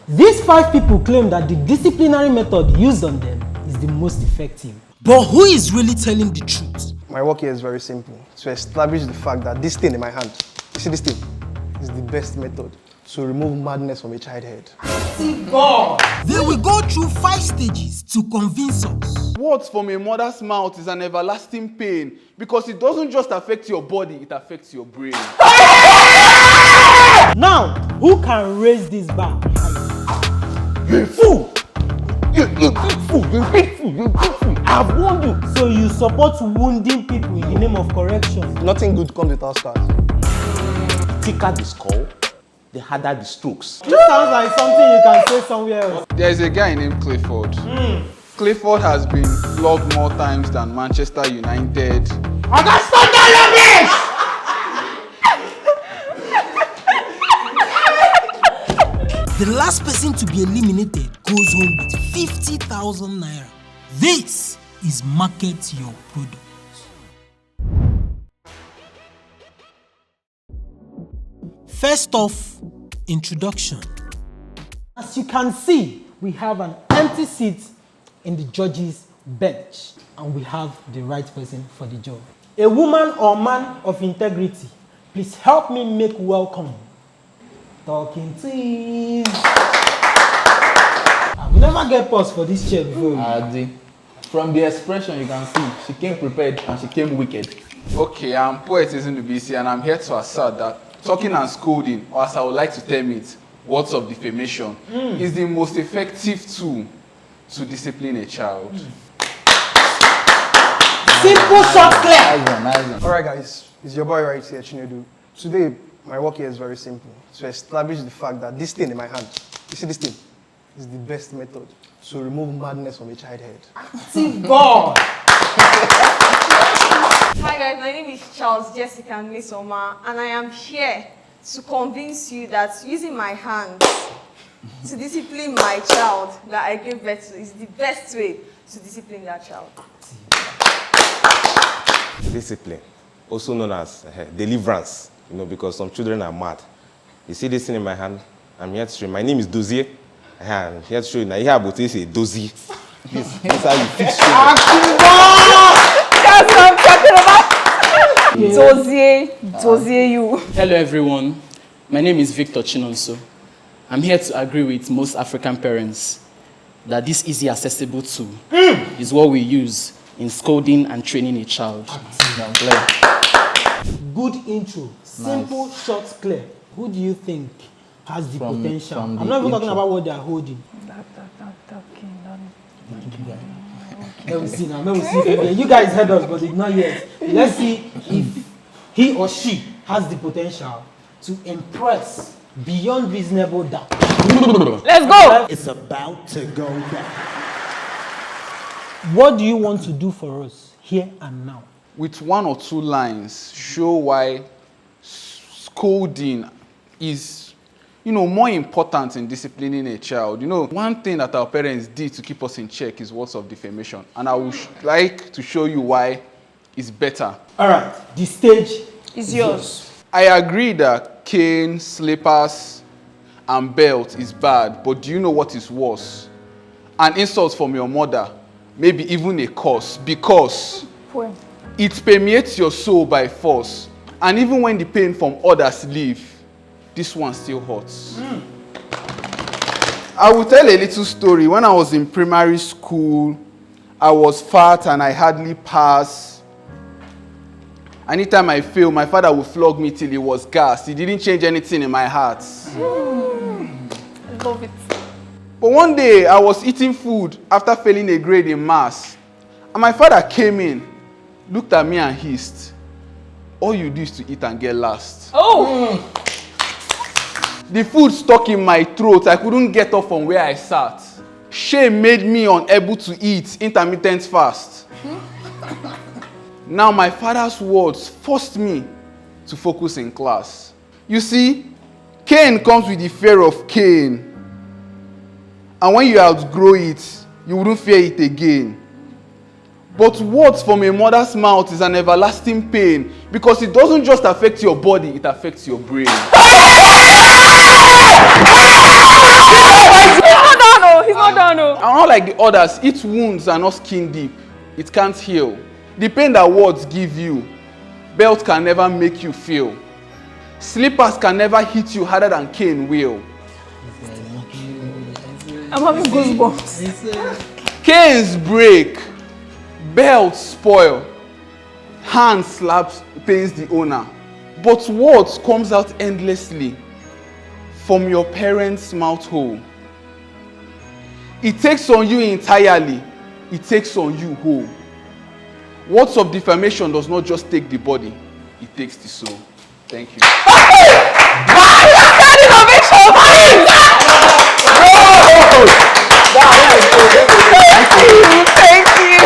These 5 people claim that the disciplinary method used on them is the most effective. But who is really telling the truth? My work here is very simple. To establish the fact that this thing in my hand, you see this thing, is the best method to remove madness from a child's head. See God! They will go through 5 stages to convince us. Words from a mother's mouth is an everlasting pain because it doesn't just affect your body, it affects your brain. Now, who can raise this bar? You're a fool! You're a big fool! You're a big fool! You're a big fool! I've warned you! So you support wounding people in the name of correction? Nothing good comes without scars. The thicker the skull, the harder the strokes. This sounds like something you can say somewhere else. There's a guy named Clifford. Clifford has been flogged more times than Manchester United. Understand that rubbish! The last person to be eliminated goes home with 50,000 naira. This is Market Your Product. First off, introduction. As you can see, we have an empty seat in the judge's bench, and we have the right person for the job. A woman or man of integrity, please help me make welcome. Talking please. We never get pause for this chair before. Adi, from the expression you can see, she came prepared and she came wicked. Okay, I'm Poet BC and I'm here to assert that talking and scolding, or as I would like to term it, words of defamation, is the most effective tool to discipline a child. Simple, short, clear. Nice one. Alright guys, it's your boy right here, Chinedu. Today, my work here is very simple. To establish the fact that this thing in my hand, you see this thing, is the best method to remove madness from a child's head. See God! Hi guys, my name is Charles Jessica Misoma, and I am here to convince you that using my hands to discipline my child that I gave birth to is the best way to discipline that child. Discipline, also known as deliverance, because some children are mad. You see this thing in my hand? I'm here to show you. My name is Dozie. I'm here to show you. Now, here about this is Dozie. This is how you fix children. That's what I'm talking about. Dozie you. Hello everyone, my name is Victor Chinonso. I'm here to agree with most African parents that this easy accessible tool is what we use in scolding and training a child. Good intro. Simple, short, clear. Who do you think has the potential? I'm not even talking about what they are holding. Let me see now. Let me see. You guys heard us, but it's not yet. Let's see if he or she has the potential to impress beyond reasonable doubt. Let's go! It's about to go down. What do you want to do for us here and now? With 1 or 2 lines, show why scolding is, more important in disciplining a child. One thing that our parents did to keep us in check is words of defamation. And I would like to show you why it's better. All right, the stage is yours. I agree that cane, slippers, and belt is bad, but do you know what is worse? An insult from your mother, maybe even a curse, because it permeates your soul by force. And even when the pain from others leave, this one still hurts. I will tell a little story. When I was in primary school, I was fat and I hardly passed. Anytime I failed, my father would flog me till he was gassed. He didn't change anything in my heart. Love it. But one day, I was eating food after failing a grade in maths. And my father came in, looked at me and hissed, "All you do is to eat and get last." Oh! The food stuck in my throat. I couldn't get up from where I sat. Shame made me unable to eat intermittent fast. Now my father's words forced me to focus in class. You see, cane comes with the fear of cane. And when you outgrow it, you wouldn't fear it again. But words from a mother's mouth is an everlasting pain because it doesn't just affect your body, it affects your brain. Not like the others, its wounds are not skin deep. It can't heal. The pain that words give you, belt can never make you feel. Slippers can never hit you harder than cane will. I'm having goosebumps. Canes break, belts spoil, hand slaps pains the owner. But words comes out endlessly from your parents' mouth hole. It takes on you entirely, it takes on you whole. Words of defamation does not just take the body, it takes the soul. Thank you. Thank you.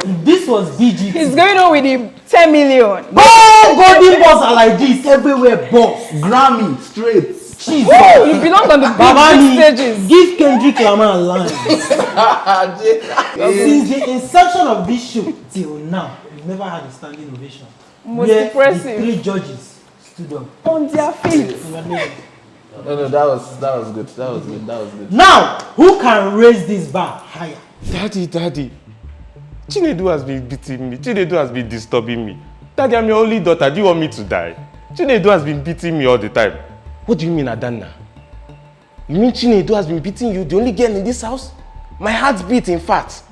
If this was BG, He's going on with the 10 million. oh, golden balls are like this everywhere, boss. Grammy, straight. Jesus. Woo, you belong on the big Babani, stages. give Kendrick Lamar a line. Since the inception of this show till now, we've never had a standing ovation. Most where impressive. The 3 judges stood up. On their feet. No, that was good. That was good. Now, who can raise this bar higher? Daddy. Chinedu has been beating me. Chinedu has been disturbing me. Daddy, I'm your only daughter. Do you want me to die? Chinedu has been beating me all the time. What do you mean, Adanna? You mean Chinedu has been beating you, the only girl in this house? My heart beats, in fact.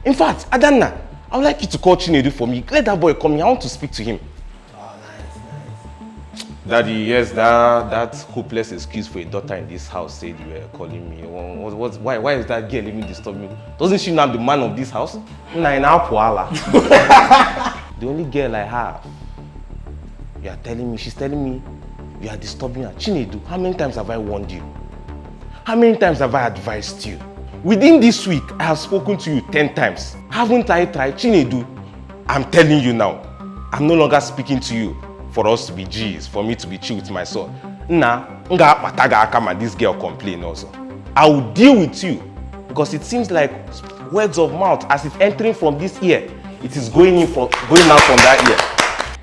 In fact, Adanna, I would like you to call Chinedu for me. Let that boy come here. I want to speak to him. Oh, nice. Daddy, yes, that hopeless excuse for a daughter in this house said you were calling me. Why is that girl even disturbing me? Doesn't she know I'm the man of this house? The only girl I have. She's telling me, you are disturbing her. Chinedu, how many times have I warned you? How many times have I advised you? Within this week, I have spoken to you 10 times. Haven't I tried? Chinedu, I'm telling you now, I'm no longer speaking to you for us to be G's, for me to be chill with my son. This girl complain also. I will deal with you because it seems like words of mouth, as it's entering from this ear, it is going out from that ear.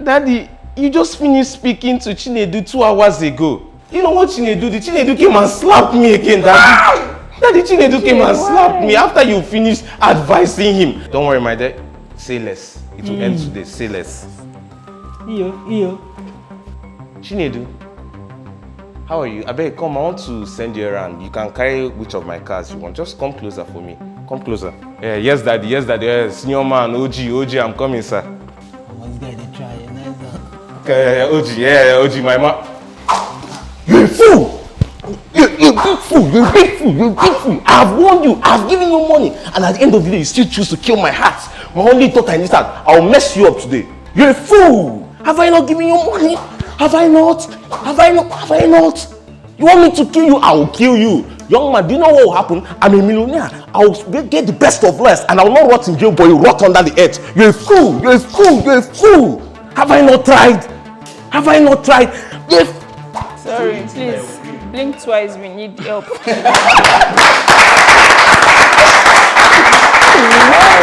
Daddy, you just finished speaking to Chinedu 2 hours ago. You know what Chinedu did? Chinedu came and slapped me again, Daddy. Daddy, Chinedu came and slapped me after you finished advising him. Don't worry, my dad. Say less. It will end today. Say less. Iyo. Chinedu, how are you? I beg, come. I want to send you around. You can carry which of my cars you want. Just come closer for me. Come closer. Yes, Daddy. Yes, Daddy. Yes, senior man, OG, I'm coming, sir. This guy, they try. OG, my man. You're a fool! You're a big fool! I have warned you, I have given you money, and at the end of the day, you still choose to kill my heart. My only thought in this heart, I'll mess you up today. You're a fool! Have I not given you money? Have I not? You want me to kill you? I will kill you. Young man, do you know what will happen? I'm a millionaire. I'll get the best of less, and I will not rot in jail, but you rot under the earth. You're a fool! Have I not tried? Sorry, please. Blink twice, we need help.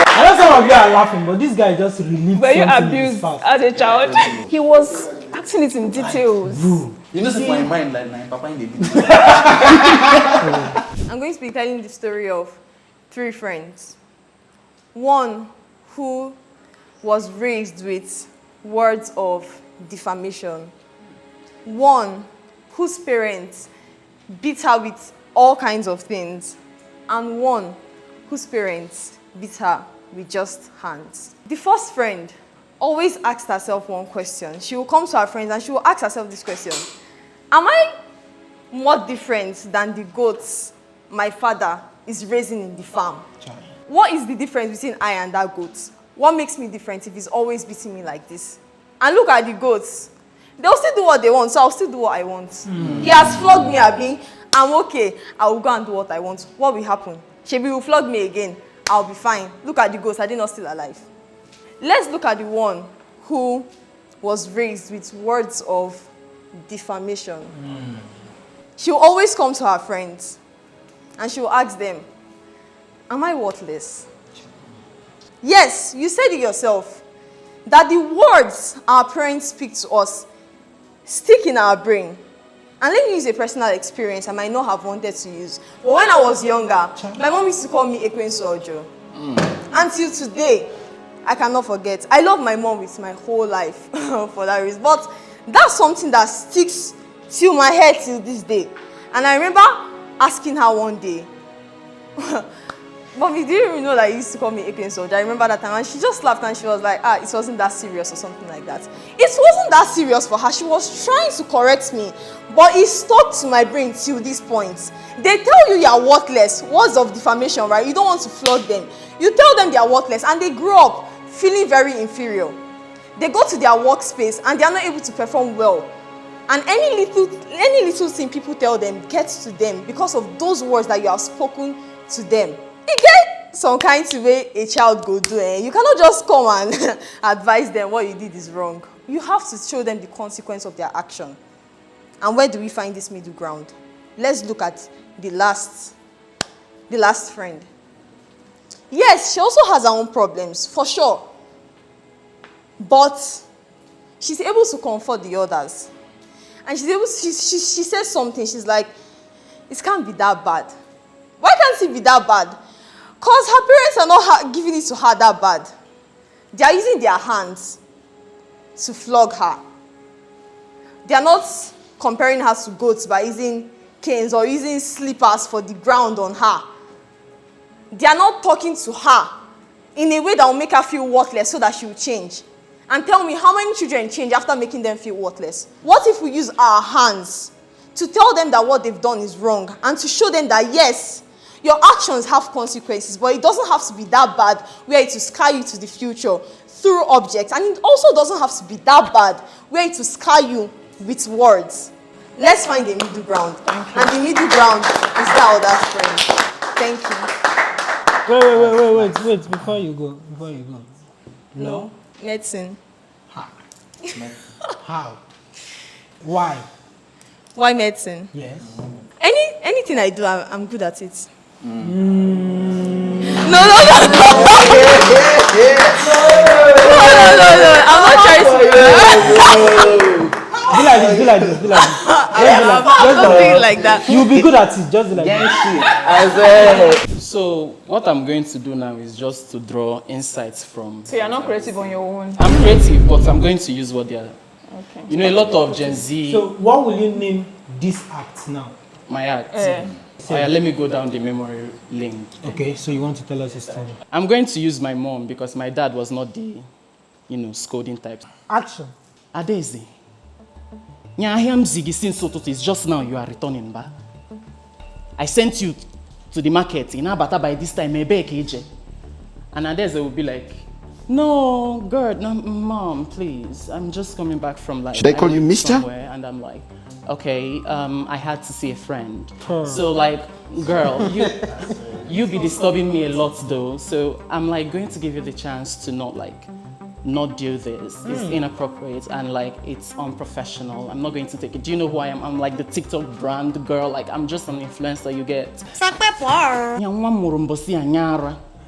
I know some of you are laughing, but this guy just relieved. Were you something in his abused past. as a child? He was acting it in details. You know, see my mind like my papa in the video. I'm going to be telling the story of 3 friends. One who was raised with words of defamation. One whose parents beat her with all kinds of things. And one whose parents beat her with just hands. The first friend always asked herself one question. She will come to her friends and she will ask herself this question. Am I more different than the goats my father is raising in the farm? What is the difference between I and that goat? What makes me different if he's always beating me like this? And look at the goats. They'll still do what they want, so I'll still do what I want. He has flogged me, Abi. I'm okay. I will go and do what I want. What will happen? Shebi will flog me again. I'll be fine. Look at the ghost. Are they not still alive? Let's look at the one who was raised with words of defamation. She will always come to her friends and she will ask them, am I worthless? Yes, you said it yourself, that the words our parents speak to us stick in our brain And let me use a personal experience I might not have wanted to use. But when I was younger, my mom used to call me Ekwensu Ojo. Until today, I cannot forget. I love my mom with my whole life for that reason. But that's something that sticks till my head till this day. And I remember asking her one day, Mommy, do you even know that you used to call me Ekwensu Ojo? I remember that time, and she just laughed and she was like, it wasn't that serious or something like that. It wasn't that serious for her. She was trying to correct me, but it stuck to my brain till this point. They tell you are worthless, words of defamation, right? You don't want to flog them. You tell them they are worthless, and they grow up feeling very inferior. They go to their workspace and they are not able to perform well. And any little thing people tell them gets to them because of those words that you have spoken to them. You get some kind of way a child go do. You cannot just come and advise them what you did is wrong. You have to show them the consequence of their action. And where do we find this middle ground? Let's look at the last friend. Yes, she also has her own problems, for sure. But she's able to comfort the others. And she says something, she's like, it can't be that bad. Why can't it be that bad? Because her parents are not giving it to her that bad. They are using their hands to flog her. They are not comparing her to goats by using canes or using slippers for the ground on her. They are not talking to her in a way that will make her feel worthless so that she will change. And tell me, how many children change after making them feel worthless? What if we use our hands to tell them that what they've done is wrong and to show them that, yes, your actions have consequences, but it doesn't have to be that bad where it will scar you to the future through objects. And it also doesn't have to be that bad where it will scar you with words. Let's find a middle ground. And the middle ground is that other friend. Thank you. Wait, before you go. No. Medicine. How? Why? Why medicine? Yes. Anything I do, I'm good at it. No. I'm not trying to Be like this. Something like that. You'll be good at it, just like that. So what I'm going to do now is just to draw insights from... So you're not creative on your own? I'm creative, but I'm going to use what they are. Okay. You know, a lot of Gen Z... So what will you name this act now? My act. Let me go down the memory lane. Okay, so you want to tell us a story? I'm going to use my mom because my dad was not the, scolding type. Action. Adeze. It's just now you are returning back. I sent you to the market in Abata by this time, and Adeze will be like, no, girl, no, mom, please. I'm just coming back from like... Should I call you mister? And I'm like, okay, I had to see a friend. So like, girl, you be disturbing me a lot though. So I'm like going to give you the chance to not do this. It's inappropriate and like it's unprofessional. I'm not going to take it. Do you know who I am? I'm like the TikTok brand girl. Like I'm just an influencer you get.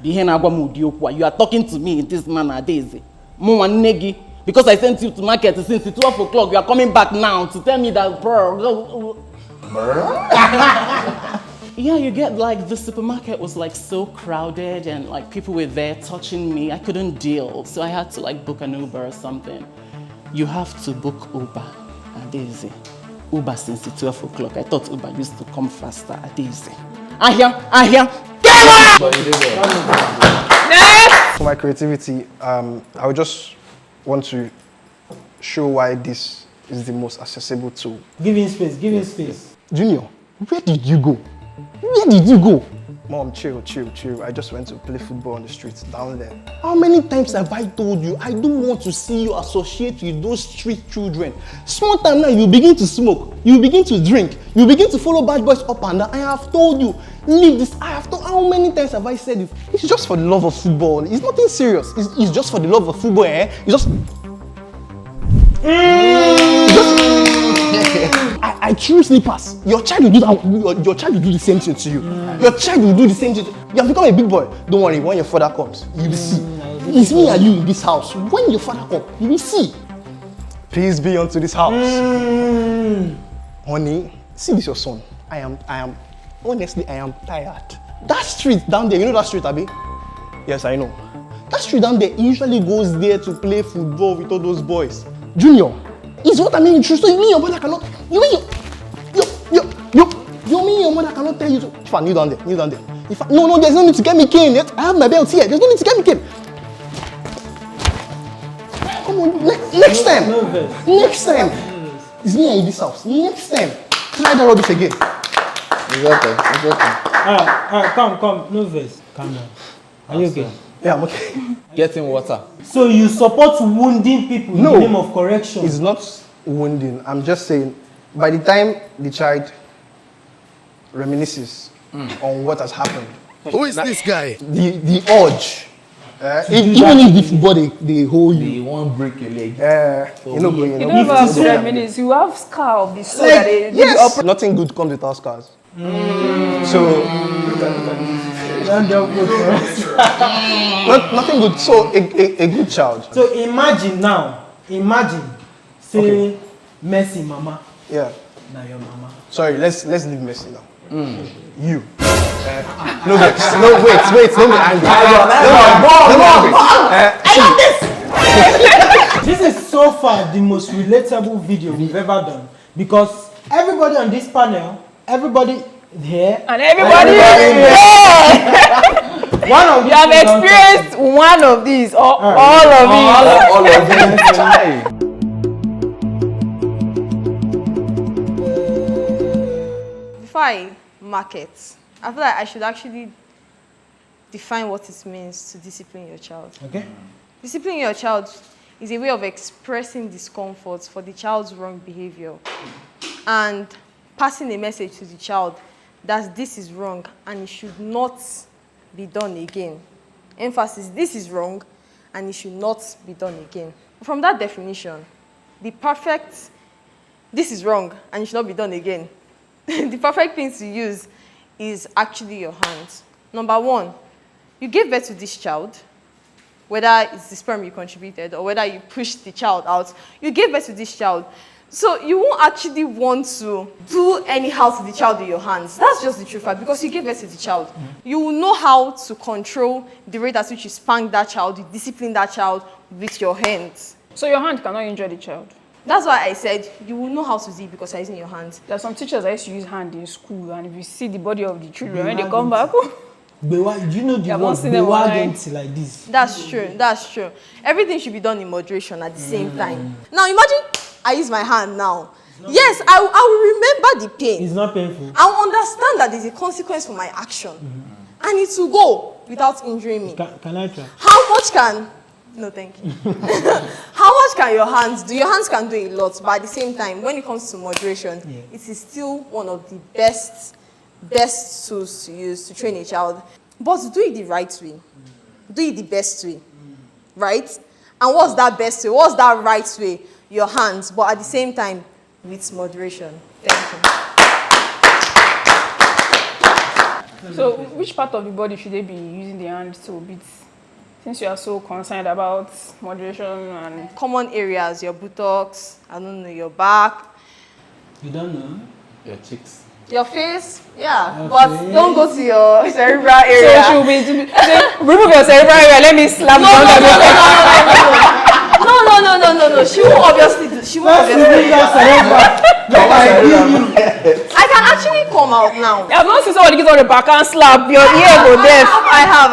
You are talking to me in this manner, Daisy. Because I sent you to market since 12 o'clock. You are coming back now to tell me that, bro. Yeah, you get like the supermarket was like so crowded and like people were there touching me. I couldn't deal. So I had to like book an Uber or something. You have to book Uber, Daisy. Uber since 12 o'clock. I thought Uber used to come faster, Daisy. Ahia. For my creativity, I would just want to show why this is the most accessible tool. Give him space. Junior, where did you go? Mom, chill. I just went to play football on the streets down there. How many times have I told you I don't want to see you associate with those street children? Small time now, you begin to smoke, you begin to drink, you begin to follow bad boys up and down. I have told you, leave this. How many times have I said it? It's just for the love of football. It's nothing serious. It's just for the love of football, eh? It's just... I chew slippers. Your child will do that. Your child will do the same thing to you. Your child will do the same thing. You have become a big boy. Don't worry, when your father comes, you will see. It's me and you in this house. When your father comes, you will see. Peace be unto this house. honey, see this your son. Honestly, I am tired. That street down there, you know that street, Abi? Yes, I know. That street down there, he usually goes there to play football with all those boys. Junior, is what I mean true. So you mean your mother cannot, you mean your mother cannot tell you to, if I kneel down there. No, there's no need to get me cane. I have my belt here. There's no need to get me cane. Come on, next time. Next time. It's me and in this house. Next time. Try that rubbish again. It's okay. Alright, come. No verse. Calm down. Are you okay? Yeah, I'm okay. Getting water. So you support wounding people in the name of correction? It's not wounding. I'm just saying, by the time the child reminisces on what has happened. Who is this guy? The urge. Even if the football they hold you. They won't break your leg. You know, You don't even have to reminisce. You have scar of the soul that they yes. Nothing good comes without scars. So nothing good. So a good child. So imagine, say Messi mama. Yeah. Now your mama. Sorry, let's leave Messi now. You. No vex. No, wait. Don't be angry. This is so far the most relatable video we've ever done because everybody on this panel, everybody here, and everybody here. One of you have experienced one of these, or all of these. Before I market, I feel like I should actually define what it means to discipline your child. Okay. Disciplining your child is a way of expressing discomfort for the child's wrong behavior and passing a message to the child that this is wrong and it should not be done again. Emphasis, this is wrong and it should not be done again. From that definition, the perfect, this is wrong and it should not be done again. The perfect thing to use is actually your hands. Number one, you gave birth to this child, whether it's the sperm you contributed or whether you pushed the child out, you gave birth to this child. So you won't actually want to do anyhow to the child with your hands. That's just the true fact because you gave birth to the child. You will know how to control the rate at which you spank that child, you discipline that child with your hands. So your hand cannot injure the child? That's why I said you will know how to do it because you're using your hands. There are some teachers that used to use hand in school, and if you see the body of the children when they come back, do you know the word bewagent like this? That's true. Everything should be done in moderation at the same time. Now imagine I use my hand now. Yes, I will remember the pain. It's not painful. I will understand that there's a consequence for my action. And it will go without injuring me. Can I try? How much can... No, thank you. How much can your hands do? Your hands can do a lot, but at the same time, when it comes to moderation, it is still one of the best tools to use to train a child. But do it the right way. Do it the best way. Right? And what's that best way? What's that right way? Your hands, but at the same time, with moderation. Thank you. So, which part of the body should they be using the hands to beat? Since you are so concerned about moderation and... Common areas, your buttocks, I don't know, your back. You don't know? Your cheeks. Your face, yeah, but don't go to your cerebral area. So she'll be remove your cerebral area, let me slap No. She won't obviously do. I can actually come out now. I've not seen somebody get on the back and slap your ear go deaf. I have.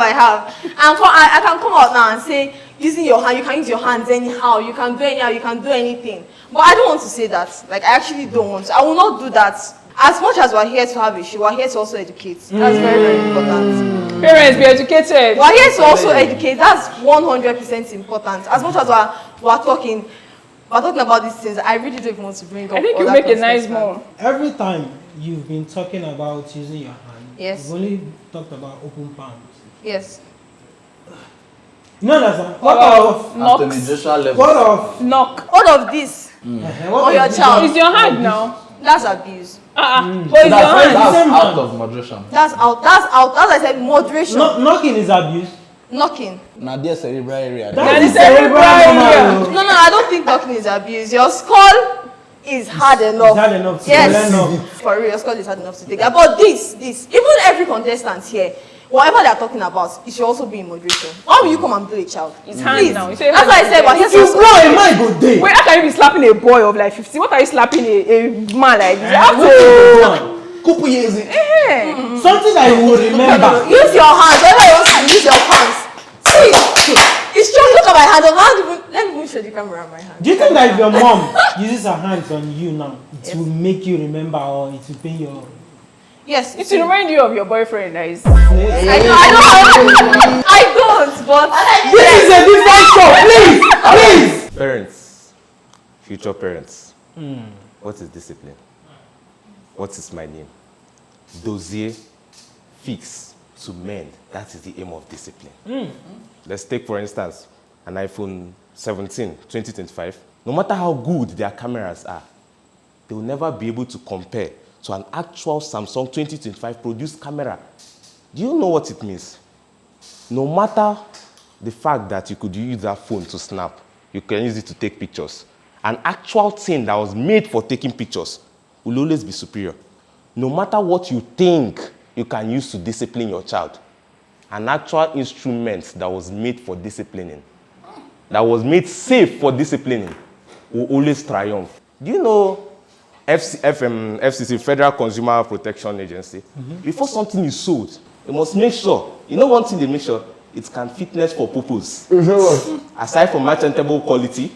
And I can come out now and say, using your hand, you can use your hands anyhow. You can do anyhow. You can do anything. But I don't want to say that. Like I actually don't want to. I will not do that. As much as we're here to have a show, we're here to also educate. That's very, very important. Parents, be educated. We're here to also educate. That's 100% important. As much as we're talking about these things, I really don't even want to bring up. I think you make a nice mom. Every time you've been talking about using your hand, yes, you've only talked about open palms. Yes. No, that's not. What of knock? What of knock? All of this on your child. It's your hand now. That's abuse. But it's your hand. That's out of moderation. That's out. As I said, moderation. Knocking is abuse. Knocking. Now there's cerebral area. That is cerebral area. No, I don't think knocking is abuse. Your skull is hard enough. It's hard enough to yes. learn of. For real, school is hard enough to take. But this, even every contestant here, whatever they are talking about, it should also be in moderation. Why will you come and blow a child? It's hand now. That's why I said, but If you blow a man, go day. Wait, how can you be slapping a boy of like 15? What are you slapping a man like this? You have to. Couple years in. Something that you will remember. Use your hands. Whenever you want to use your hands. See, it's true. Look at my hand. Let me even show the camera my hand. Do you think that if your mom uses her hands on you now, it will make you remember or it will pain your... Yes. It will remind you of your boyfriend that is... I don't, but... This is a different show, please! Parents, future parents, what is discipline? What is my name? Dossier, fix, to mend. That is the aim of discipline. Let's take, for instance, an iPhone 17, 2025. No matter how good their cameras are, they will never be able to compare to an actual Samsung 2025 produced camera. Do you know what it means? No matter the fact that you could use that phone to snap, you can use it to take pictures. An actual thing that was made for taking pictures will always be superior. No matter what you think you can use to discipline your child, an actual instrument that was made for disciplining, that was made safe for disciplining, will always triumph. Do you know FCC, Federal Consumer Protection Agency, before something is sold, they must make sure, you know one thing they make sure, it can fitness for purpose. Aside from merchantable quality,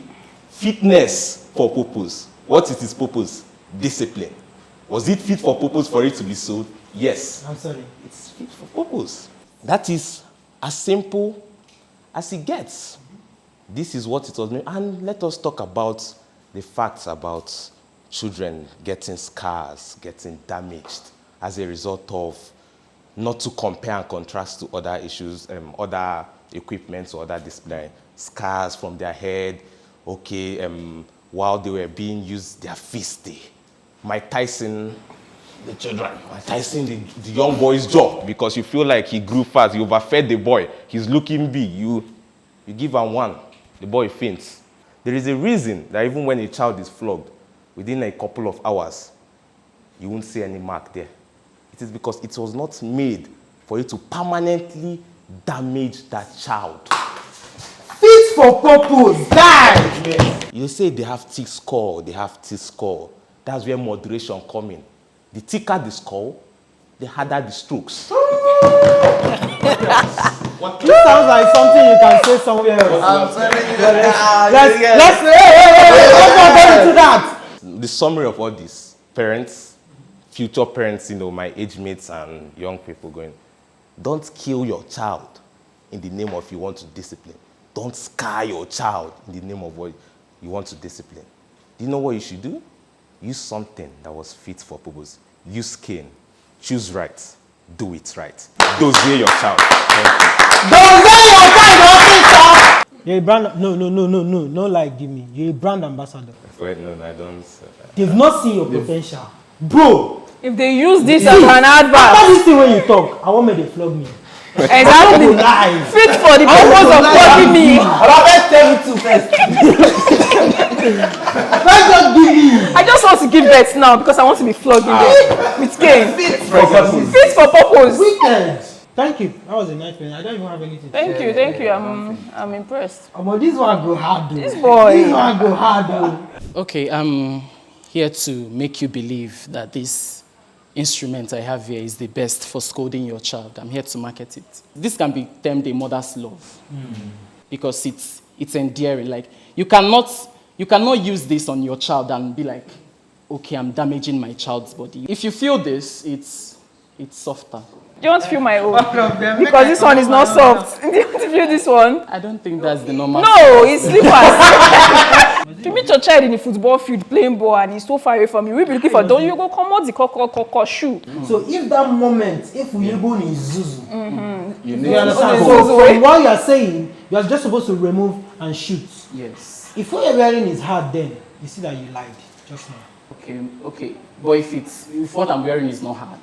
fitness for purpose. What is its purpose? Discipline. Was it fit for purpose for it to be sold? Yes. I'm sorry. It's fit for purpose. That is as simple as it gets. This is what it was made. And let us talk about the facts about children getting scars, getting damaged as a result of not to compare and contrast to other issues, other equipments or other discipline. Scars from their head, while they were being used, their fist. Mike Tyson, the children. Mike Tyson, the young boy's jaw, because you feel like he grew fast, you overfed the boy, he's looking big, you give him one, the boy faints. There is a reason that even when a child is flogged, within a couple of hours, you won't see any mark there. It is because it was not made for you to permanently damage that child. Fit for purpose, die! You say they have thick skull, That's where moderation comes in. The thicker the skull, the harder the strokes. This sounds like something you can say somewhere else. I'm telling you. Let's not go into that. The summary of all this, parents, future parents, my age mates and young people going, don't kill your child in the name of you want to discipline. Don't scar your child in the name of what you want to discipline. Do you know what you should do? Use something that was fit for purpose. Use cane. Choose right. Do it right. Dossier your child. Dossier your child, officer! You're a brand... No, like, give me. You're a brand ambassador. Wait, no, I don't... They've not seen your potential. Bro! If they use this as an advert... After this thing when you talk, I want me to flog me. Exactly. Fit for the purpose of flogging me. Let's tell you two first. I just want to give birth now because I want to be flogging them with cane. Fit for purpose. Wicked. Thank you. That was a nice one. I don't even have anything to say. Thank you. I'm impressed. But this one go hard though. This boy. This one go hard though. Okay, I'm here to make you believe that this instrument I have here is the best for scolding your child. I'm here to market it. This can be termed a mother's love because it's endearing. Like you cannot use this on your child and be like, okay, I'm damaging my child's body. If you feel this, it's softer. Do you want to feel my own? Because this one is not soft. Do you want to feel this one? I don't think that's the normal. No, it's slippers. If you meet your child in the football field playing ball and he's so far away from you, we be looking for, don't you go come out the shoe. So if that moment, if we go in Zuzu, You understand? So from what you are saying, you are just supposed to remove and shoot. Yes. If what you're wearing is hard, then you see that you lied just now. Okay. But if what I'm wearing is not hard.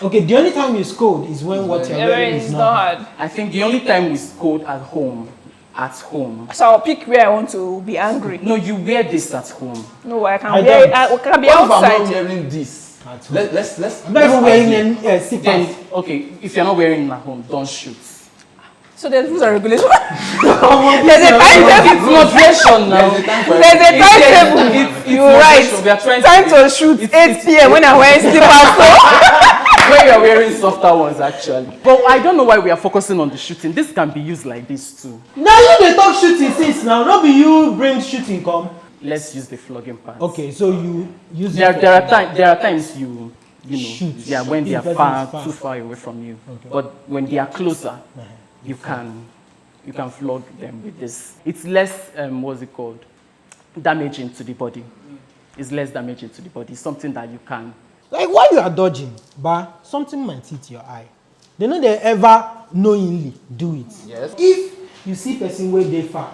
Okay, the only time you scold is when what you're wearing is not hard. I think the only time we scold at home at home. So I'll pick where I want to be angry. No, you wear this at home. No, I can I wear it. don't. I can be What if I'm not outside. wearing this? At home. Let's. I'm not even wearing any slippers. Then, okay, if you're not wearing it at home, don't shoot. So there's rules and regulations. There's a timetable. It's moderation now. There's a timetable. You're right. We are trying Time to shoot 8 p.m. when I'm wearing slippers. So. When you're wearing softer ones, actually. But I don't know why we are focusing on the shooting. This can be used like this too. Now you dey talk shooting since now. No be you bring shooting come. Let's use the flogging part. Okay, so you use There it. are times you know, Shoot. yeah, when they If are person is far. too far away from you. But when they are closer, you can flog them with this. It's less what's it called? Damaging to the body. It's less damaging to the body. It's something that you can. Like while you are dodging, but something might hit your eye. They know they ever knowingly do it. Yes. If you see person where they far,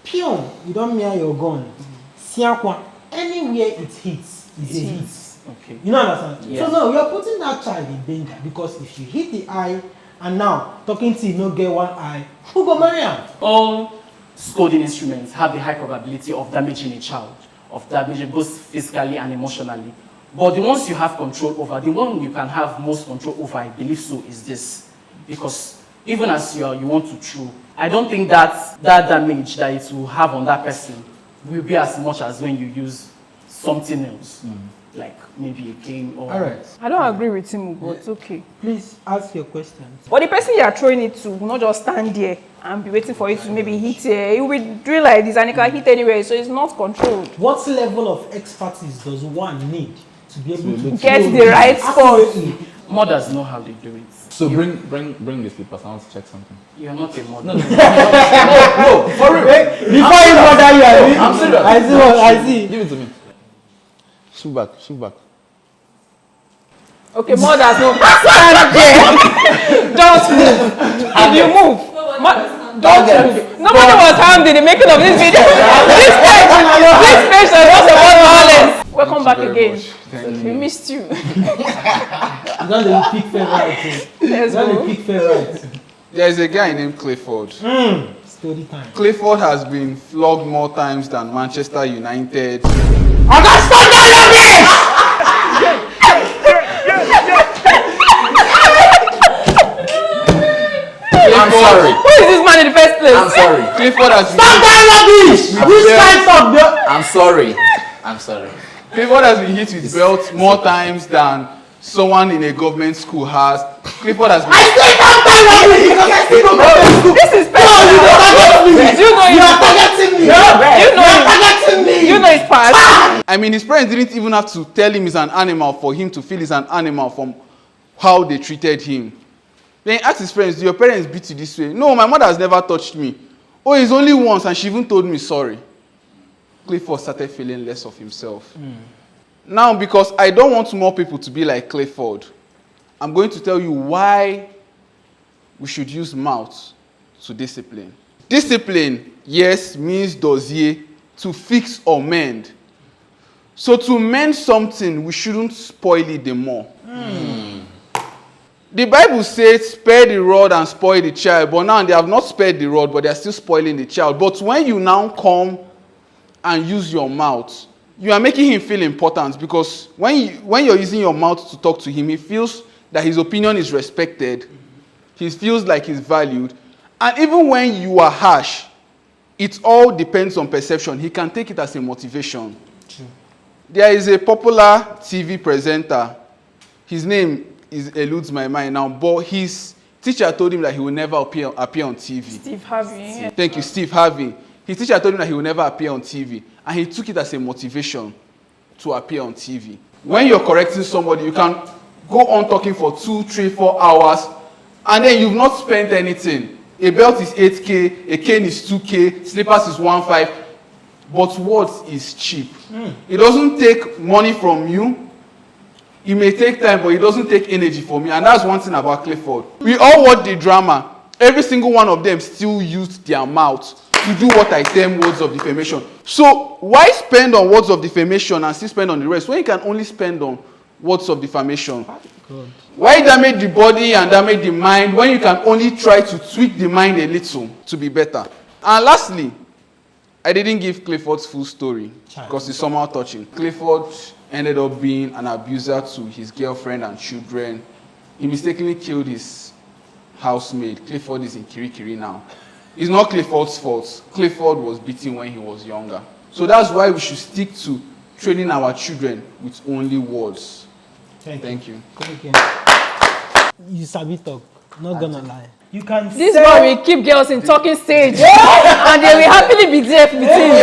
pion, you don't near your gun. Siakwa, anywhere it hits is a hit. Okay. You know understand? Yes. So now you're putting that child in danger because if you hit the eye and now talking to you no get one eye, who go marry him? All scolding instruments have the high probability of damaging a child, of damaging both physically and emotionally. But the ones you have control over, the one you can have most control over, I believe so, is this. Because even as you want to throw, I don't think that damage that it will have on that person will be as much as when you use something else. Like maybe a cane or... All right. I don't agree with him, but it's okay. Please ask your questions. But the person you are throwing it to will not just stand there and be waiting for it to maybe hit. He will be doing like this and it can hit anywhere, so it's not controlled. What level of expertise does one need to be able to Get throw the right spot. accurately? Mothers know how they do it. So bring the slippers. I want to check something. You're not a mother. No, for real. Before you mother you, I'm serious. I see what I see. Give it to me. Shoot back. Okay, mothers no stand there. Don't move. If you move, don't move. Nobody was harmed in the making of this video. This patient was about violence. Welcome back again. We missed you. You got the pick favorite. Let's go. Pick favorite. There is a guy named Clifford. Story time. Clifford has been flogged more times than Manchester United. I'm sorry. Who is this man in the first place? I'm sorry. Clifford has been Stop that rubbish! Which kind of I'm sorry. Clifford has been hit with belts more times than someone in a government school has. Clifford has been. This is personal. You know his past. I mean, his parents didn't even have to tell him he's an animal for him to feel he's an animal from how they treated him. Then he asked his parents, do your parents beat you this way? No, my mother has never touched me. Oh, it's only once, and she even told me sorry. Clifford started feeling less of himself. Now, because I don't want more people to be like Clifford, I'm going to tell you why we should use mouth to discipline. Discipline, yes, means dossier, to fix or mend. So to mend something, we shouldn't spoil it the more. The Bible says, spare the rod and spoil the child. But now they have not spared the rod, but they are still spoiling the child. But when you now come and use your mouth, you are making him feel important, because when you're using your mouth to talk to him, he feels that his opinion is respected. He feels like he's valued. And even when you are harsh, it all depends on perception. He can take it as a motivation. True. There is a popular TV presenter. His name eludes my mind now, but his teacher told him that he will never appear on TV. Steve Harvey. Thank you, Steve Harvey. His teacher told him that he will never appear on TV, and he took it as a motivation to appear on TV. When you're correcting somebody, you can go on talking for 2, 3, 4 hours, and then you've not spent anything. A belt is 8K, a cane is 2K, slippers is 1.5, but words is cheap. It doesn't take money from you. It may take time, but it doesn't take energy from me. And that's one thing about Clifford. We all watch the drama. Every single one of them still used their mouth to do what I term words of defamation. So why spend on words of defamation and still spend on the rest when you can only spend on words of defamation? God. Why damage the body and damage the mind when you can only try to tweak the mind a little to be better? And lastly, I didn't give Clifford's full story because it's somehow touching. Clifford ended up being an abuser to his girlfriend and children. He mistakenly killed his housemaid. Clifford is in Kirikiri now. It's not Clifford's fault. Clifford was beaten when he was younger. So that's why we should stick to training our children with only words. Thank you. You sabi talk, not gonna lie. You can This boy will keep girls in talking stage. And they will happily be there between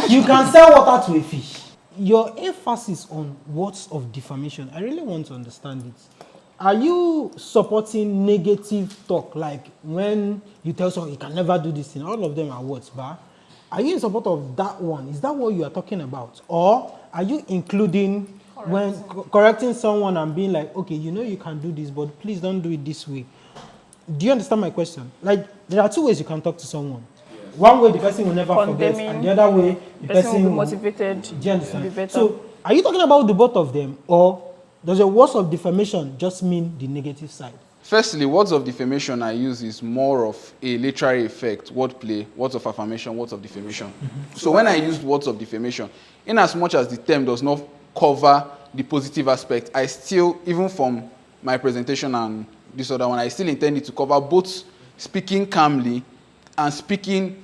you. You can sell water to a fish. Your emphasis on words of defamation, I really want to understand it. Are you supporting negative talk, like when you tell someone you can never do this thing? All of them are words, but are you in support of that one? Is that what you are talking about? Or are you including when correcting someone and being like, okay, you know you can do this, but please don't do it this way? Do you understand my question? Like, there are two ways you can talk to someone. Yes. One way, the person will never forget, and the other way, the person will be motivated. Do you understand? So, are you talking about the both of them, or does a words of defamation just mean the negative side? Firstly, words of defamation I use is more of a literary effect, wordplay, words of affirmation, words of defamation. Mm-hmm. So when I used words of defamation, in as much as the term does not cover the positive aspect, I still, even from my presentation and this other one, I still intended to cover both speaking calmly and speaking,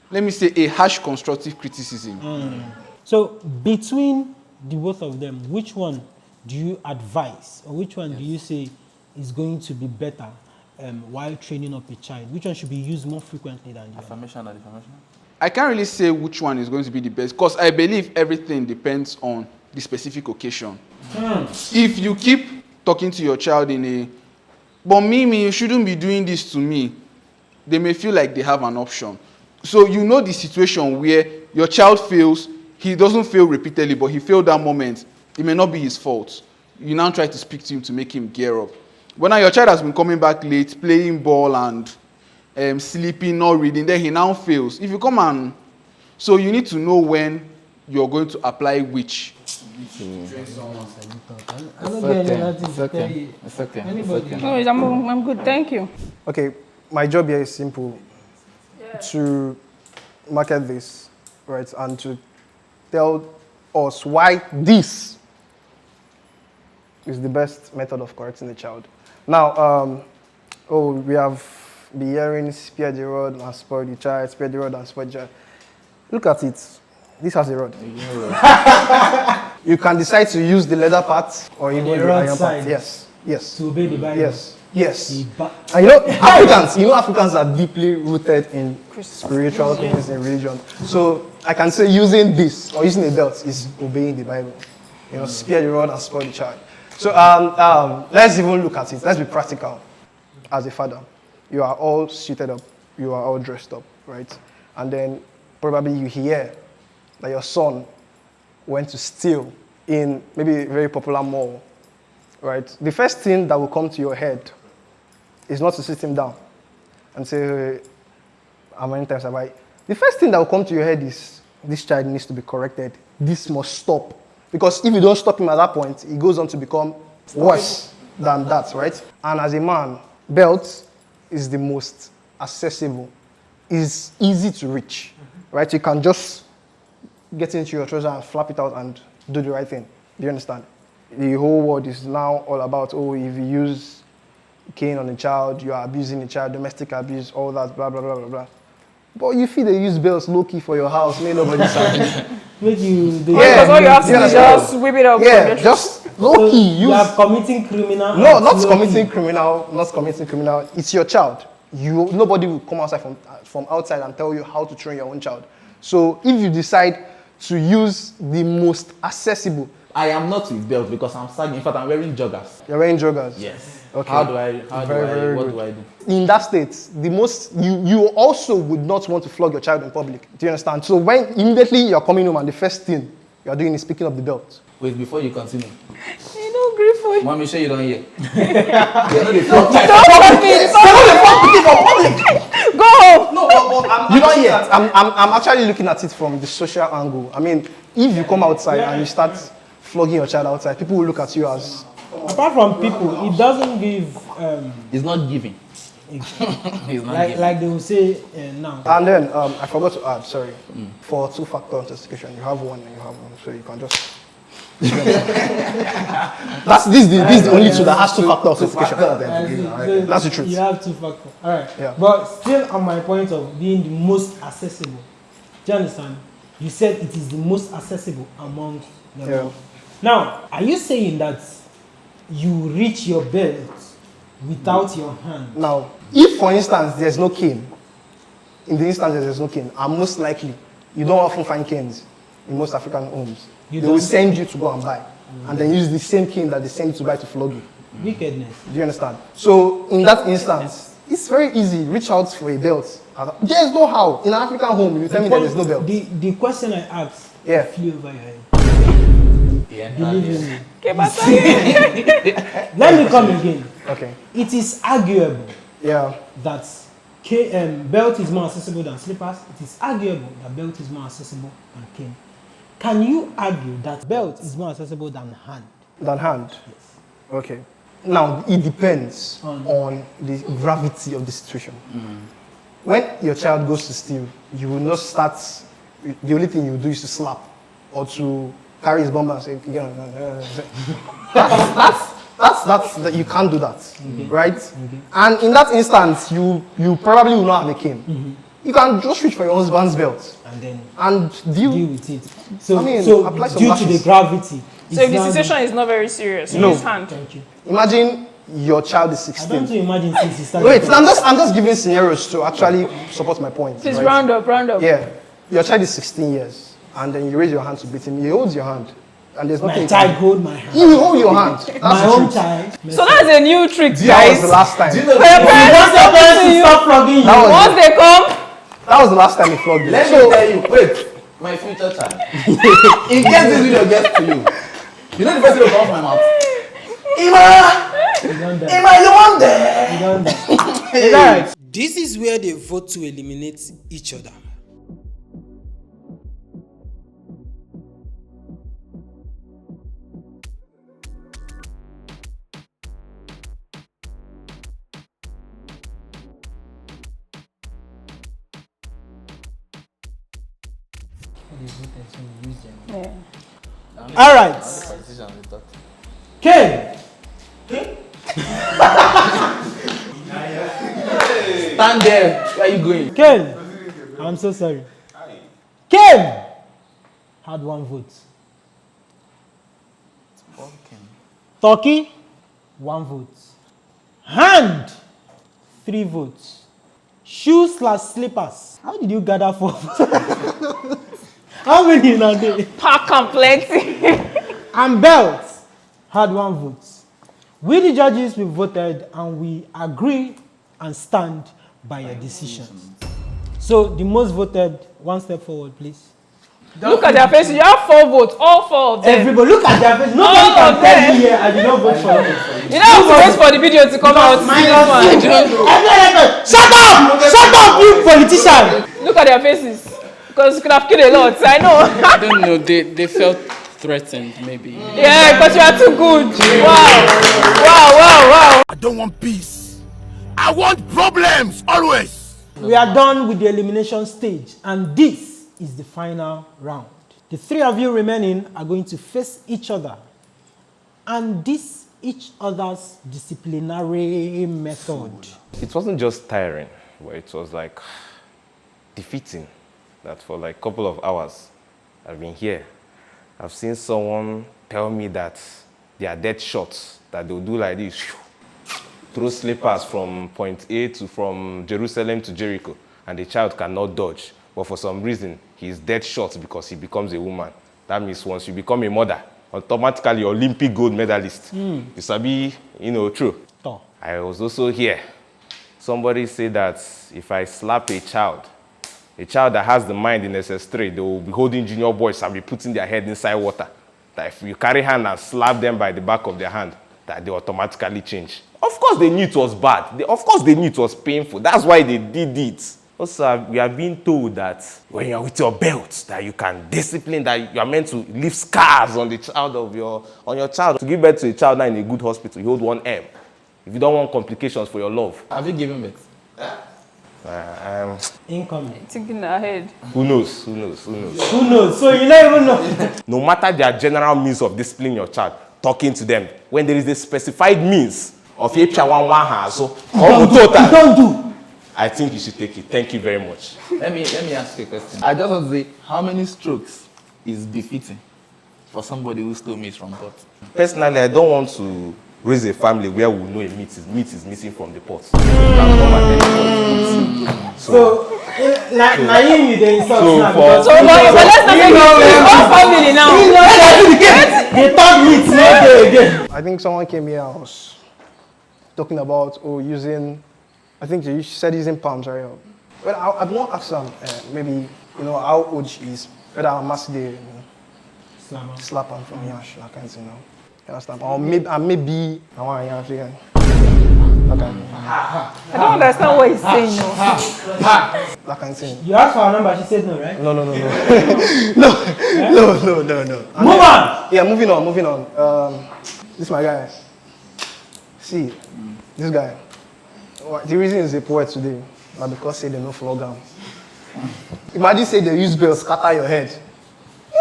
let me say, a harsh constructive criticism. So between the both of them, which one do you advise, or which one do you say is going to be better while training up a child? Which one should be used more frequently than the other? Affirmation or defamation? I can't really say which one is going to be the best, because I believe everything depends on the specific occasion. If you keep talking to your child in a, but Mimi, you shouldn't be doing this to me, they may feel like they have an option. So you know the situation where your child fails, he doesn't fail repeatedly, but he failed that moment. It may not be his fault. You now try to speak to him to make him gear up. But now your child has been coming back late, playing ball and sleeping, not reading, then he now fails. If you come and... So you need to know when you're going to apply which. It's okay. No, I'm good, thank you. Okay, my job here is simple. To market this, right, and to tell us why this is the best method of correcting a child. Now, we have been hearing spare the rod and spoil the child, spare the rod and spoil the child. Look at it. This has a rod. You can decide to use the leather part or even the iron part. Yes. To obey the Bible. Yes. And Africans are deeply rooted in spiritual things, in religion. So I can say using this or using a belt is obeying the Bible. Spare the rod and spoil the child. So let's even look at it. Let's be practical. As a father, you are all suited up. You are all dressed up, right? And then probably you hear that your son went to steal in maybe a very popular mall, right? The first thing that will come to your head is not to sit him down and say, how many times have I? The first thing that will come to your head is, this child needs to be corrected. This must stop. Because if you don't stop him at that point, he goes on to become worse than that, right? And as a man, belt is the most accessible, is easy to reach, right? You can just get into your trouser and flap it out and do the right thing. Do you understand? The whole world is now all about, if you use cane on a child, you are abusing a child, domestic abuse, all that, blah, blah, blah, blah, blah. But you feel they use bells low-key for your house, may nobody sabi. Because all you have to do is just whip it up. Yeah, just low-key. You are committing criminal. No, not committing criminal. It's your child. Nobody will come outside from outside and tell you how to train your own child. So if you decide to use the most accessible. I am not with belt because I'm sagging. In fact, I'm wearing joggers. You're wearing joggers? Yes. Okay. What do I do? In that state, you also would not want to flog your child in public. Do you understand? So when immediately you're coming home and the first thing you're doing is picking up the belt. Wait, before you continue. You don't agree for you. Mommy, sure you don't hear. Go home. No, but you don't hear. I'm actually looking at it from the social angle. I mean, if you come outside and you start flogging your child outside, people will look at you as... Apart from people, it doesn't give... It's not giving. He's not like, giving. like they will say now. And then I forgot to add, sorry, for two-factor authentication, you have one and you have one, so you can just. This is the only two that has two-factor authentication. That's the truth. You have two factors. All right. Yeah. But still, on my point of being the most accessible, do you understand? You said it is the most accessible among them Yeah. all. Now, are you saying that you reach your belt without your hand? Now, if for instance there's no cane, in the instance there's no cane, and most likely you don't often find canes in most African homes. They will send you to go and buy, and then use the same cane that they send you to buy to flog you. Wickedness. Do you understand? So in that instance, it's very easy. Reach out for a belt. There's no how. In an African home, you tell me that there's no belt. The question I asked flew over your head. Yeah, Believe me. Okay, but Let me come again. Okay. It is arguable Yeah. that belt is more accessible than slippers. It is arguable that belt is more accessible than cane. Can you argue that belt is more accessible than hand? Than hand? Yes. Okay. Now, it depends on the gravity of the situation. When your child goes to steal, you will not start, the only thing you do is to slap or to carry his bomber and say, that's you can't do that, right? And in that instance, you probably will not have a cane. You can just reach for your husband's belt and deal with it. So, I mean, so apply some due to lashes. the gravity. So if the situation is not very serious, No. use hand. Thank you. Imagine your child is I 16. don't imagine since he started. Wait, I'm just giving scenarios to actually support my point. Please right? round up. Yeah, your child is 16 years, and then you raise your hand to beat him. He holds your hand, and there's nothing. My child hold my hand. He will hold your hand. That's My the own truth. child. So that's a new trick, That guys. was the last time. For your parents Once your parents to you, stop flogging you. once they come, That was the last time he flogged you. Let me tell you, wait, my future child. In case this video gets to you, you know the first thing will come off my mouth. Ima, you want that? Is that right? This is where they vote to eliminate each other. All right. Ken. Stand there. Where are you going? Ken. I'm so sorry. Ken had 1 vote. Turkey, 1 vote. Hand, 3 votes. Shoes/slippers. How did you gather 4 votes? How many now there? pack and plenty. And belt had 1 vote. We the judges, we voted and we agree and stand by your decisions. So the most voted, 1 step forward, please. Look at their faces. You have 4 votes. All 4 of them. Everybody, look at their face. Nobody All can of tell them. me here I did not vote for you. You don't have to wait for the video to come out. Shut up! Shut up, you politician! Look at their faces. Because you could have killed a lot. I know. I don't know. They felt threatened, maybe. Yeah, because you are too good. Wow. I don't want peace. I want problems always. We are done with the elimination stage, and this is the final round. The 3 of you remaining are going to face each other, and this each other's disciplinary method. It wasn't just tiring, but it was like defeating. That for like a couple of hours, I've been here. I've seen someone tell me that they are dead shots, that they'll do like this, throw slippers from point A to from Jerusalem to Jericho, and the child cannot dodge. But for some reason, he's dead shot because he becomes a woman. That means once you become a mother, automatically Olympic gold medalist. You sabi, true. I was also here. Somebody said that if I slap a child that has the mind in SS3, they will be holding junior boys and be putting their head inside water. That if you carry hand and slap them by the back of their hand, that they automatically change. Of course they knew it was bad. Of course they knew it was painful. That's why they did it. Also, we are being told that when you're with your belt, that you can discipline, that you are meant to leave scars on the child on your child. To give birth to a child now in a good hospital, you hold 1 M. if you don't want complications for your love. Have you given birth? Incoming. Thinking ahead. Who knows? Who knows? Who knows? Who knows? So you don't even know. No matter their general means of disciplining your child, talking to them, when there is a specified means of You don't do. I think you should take it. Thank you very much. Let me ask you a question. I just want to say, how many strokes is befitting for somebody who stole meat from pot? Personally, I don't want to raise a family where we know a meat is missing from the pot. So, like Naim, you the insult now. But let's not make it one family now. They thought meat not there again. I think someone came here and was talking about using, I think she said using palms, right? Well, I want to ask them, maybe, how old she is, whether I'm massive, slap her from here, I can't say no. You understand? Or maybe I want to hear again. Okay. I don't understand what he's saying. Like I'm saying. You asked for her number, she said no, right? No. no. Move on! Yeah, moving on. This is my guy. See, this guy. The reason he's a poet today, but because say they no flog him. Imagine say they use bell scatter your head. You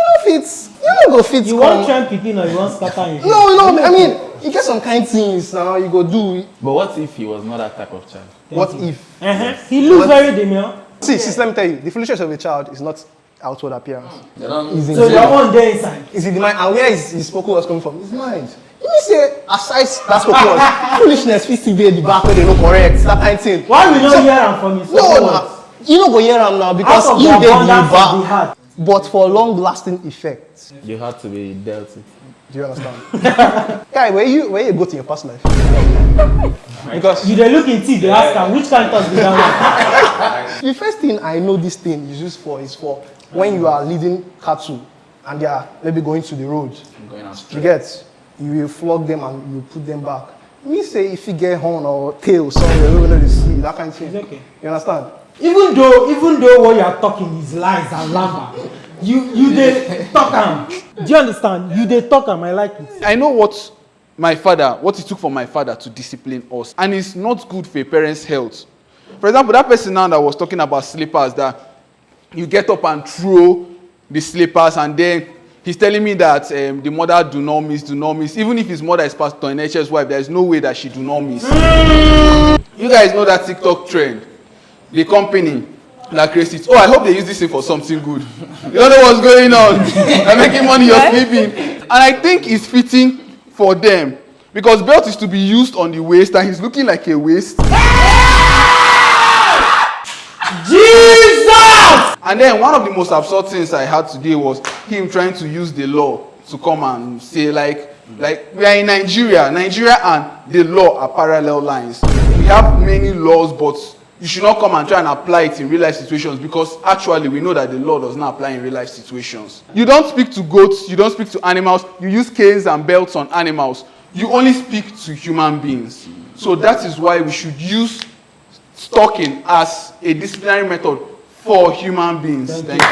don't go fit. You want tramp picking or you want scatter your head? No, I mean, you get some kind things now, you go do. But what if he was not that type of child? What if? He looks very demure. See, let me tell you, the foolishness of a child is not outward appearance. So your own day inside. Is it the mind? And where is his spoken was coming from? His mind. You mean say, aside that spoken was, foolishness fit still be at the back where they no correct, that kind of thing. Why we not hear him from his spoken words? You don't go hear him now because you did the back. But for long-lasting effects. You have to be dealt with. Do you understand? Guy, where you go to your past life? Because you dey look in tea, they ask her which kind of thoughts be that one. The first thing I know this thing is used for is for when you are leading cattle and they are maybe going to the road. You get, you will flog them and you put them back. Me say if you get horn or tail somewhere, you know they see that kind of thing. It's okay. You understand? Even though what you are talking is lies and lava, you dey talk am. Do you understand? You dey talk am. I like it. I know what it took for my father to discipline us, and it's not good for a parent's health. For example, that person now that was talking about slippers, that you get up and throw the slippers, and then he's telling me that the mother do not miss. Even if his mother is pastor and NHS wife, there is no way that she do not miss. You guys know that TikTok trend. The company that creates it. Oh, I hope they use this thing for something good. You don't know what's going on. They're making money, you're sleeping. And I think it's fitting for them. Because belt is to be used on the waist and he's looking like a waist. Jesus! And then one of the most absurd things I had today was him trying to use the law to come and say like we are in Nigeria. Nigeria and the law are parallel lines. We have many laws, but you should not come and try and apply it in real life situations because actually we know that the law does not apply in real life situations. You don't speak to goats, you don't speak to animals, you use canes and belts on animals. You only speak to human beings. So that is why we should use stalking as a disciplinary method for human beings. Thank you.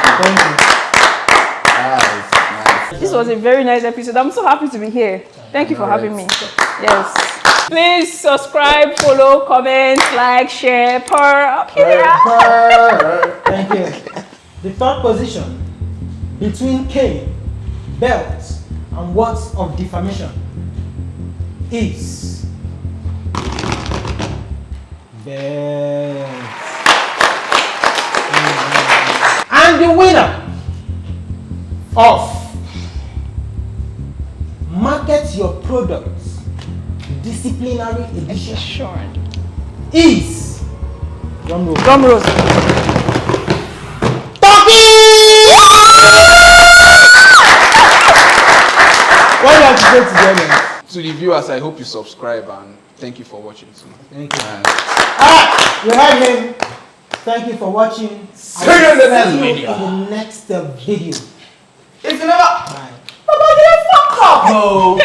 Nice. This was a very nice episode. I'm so happy to be here. Thank you for having me. Yes. Please subscribe, follow, comment, like, share, Thank you. The third position between cane, belt, and words of defamation is belt. And the winner of Market Your Products Disciplinary Edition is drum roll. What do you have to say to them? To the viewers, I hope you subscribe and thank you for watching too. Thank you. Alright, you heard him. Thank you for watching. See you in the next video. In the next video. If you never... Bye. Bye-bye, fuck up! No.